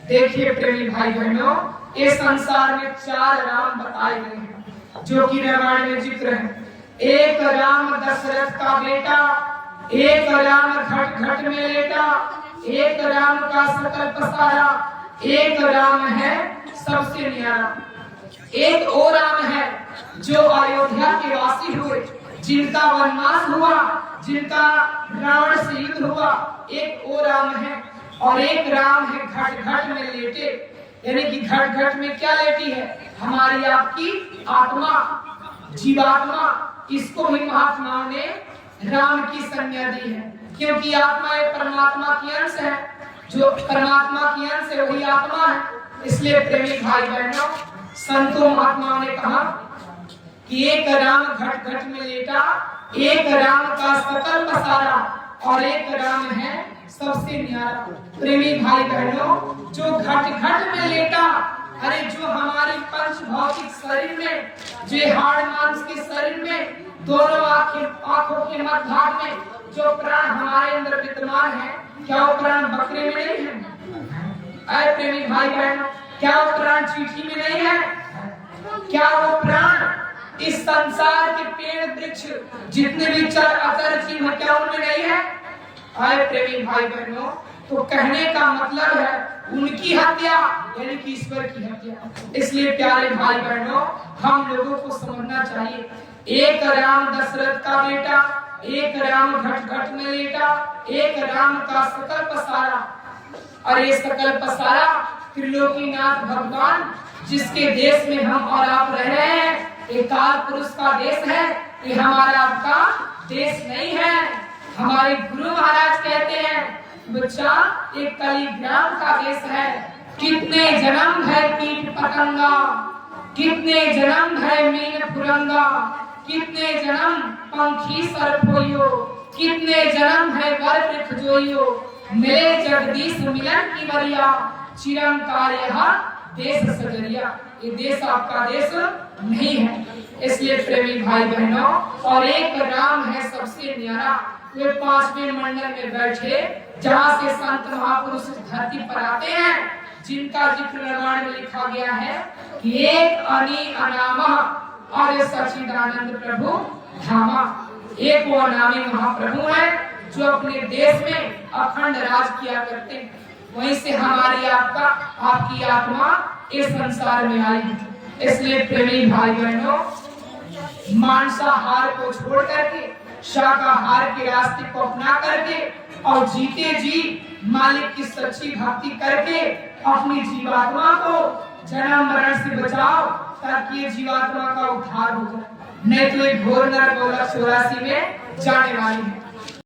देखिए प्रेमी भाई बहनों, इस संसार में 4 राम बताए गए हैं जो कि रामायण में जिक्र है। एक राम दशरथ का बेटा, एक राम घट घट में लेटा, एक राम का सकल पसारा, एक राम है सबसे न्यारा। एक और राम है जो अयोध्या के वासी हुए, जिनका वनवास हुआ, जिनका रावण से युद्ध हुआ। एक और राम है, और एक राम है घट घट में लेटे, यानी कि घट घट में क्या लेटी है? हमारी आपकी आत्मा, जीवात्मा। इसको भी महात्माओं ने राम की संज्ञा दी है, क्योंकि आत्मा एक परमात्मा की अंश है। जो परमात्मा की अंश है वही आत्मा है। इसलिए प्रेमी भाई बहनों, संतों महात्माओं ने कहा कि एक राम घट घट में लेटा, एक राम का सकल पसारा, और एक राम है सबसे न्यारा। प्रेमी भाई बहनों, जो घट घट में लेटा, अरे जो हमारी पंच भौतिक शरीर में, जो हाड़ मांस के शरीर में, दोनों आंखों के मध्य भाग में जो प्राण हमारे अंदर विद्यमान है, क्या वो प्राण बकरे में नहीं है? अरे प्रेमी भाई बहनों, क्या वो प्राण चींटी में नहीं है? क्या वो प्राण इस संसार के पेड़ वृक्ष जितने भी चर अचर जीव, क्या उनमें नहीं है? अरे प्रेमी भाई बहनों, तो कहने का मतलब है उनकी हत्या यानी कि ईश्वर की हत्या। इसलिए प्यारे भाई बहनों, हम लोगों को समझना चाहिए, एक राम दशरथ का बेटा, एक राम घट घट में लेटा, एक राम का सकल पसारा। और ये सकल पसारा त्रिलोकीनाथ भगवान, जिसके देश में हम और आप रह रहे हैं, एक काल पुरुष का देश है। ये हमारा आपका देश नहीं है। हमारे गुरु महाराज कहते हैं, बच्चा एक कलिग्राम का देश है। कितने जन्म है कीट पतंगा, कितने जन्म है मीन फुरंगा, कितने जन्म पंखी सरपोयो, कितने जन्म है वर वृक्ष जोइयो, मिले जगदीश मिलन की बरिया, चिरंकार यह देश सजरिया। ये देश आपका देश नहीं है। इसलिए प्रेमी भाई बहनों, और एक राम है सबसे न्यारा। वे 5वें मंडल में बैठे, जहाँ से संत महापुरुष धरती पर आते हैं, जिनका जिक्र रामायण में लिखा गया है कि एक अनी अनामा और सच्चिदानंद प्रभु धामा। एक वो अनामी महाप्रभु है जो अपने देश में अखंड राज किया करते हैं। वहीं से हमारी आपकी आत्मा इस संसार में आई है। इसलिए प्रेमी भाई बहनों, मांसाहार को छोड़ करके शाकाहार के रास्ते को अपना करके और जीते जी मालिक की सच्ची भक्ति करके अपनी जीवात्मा को जन्म मरण से बचाओ, ताकि ये जीवात्मा का उद्धार हो जाए। नहीं तो एक घोर नरक 84 में जाने वाली है।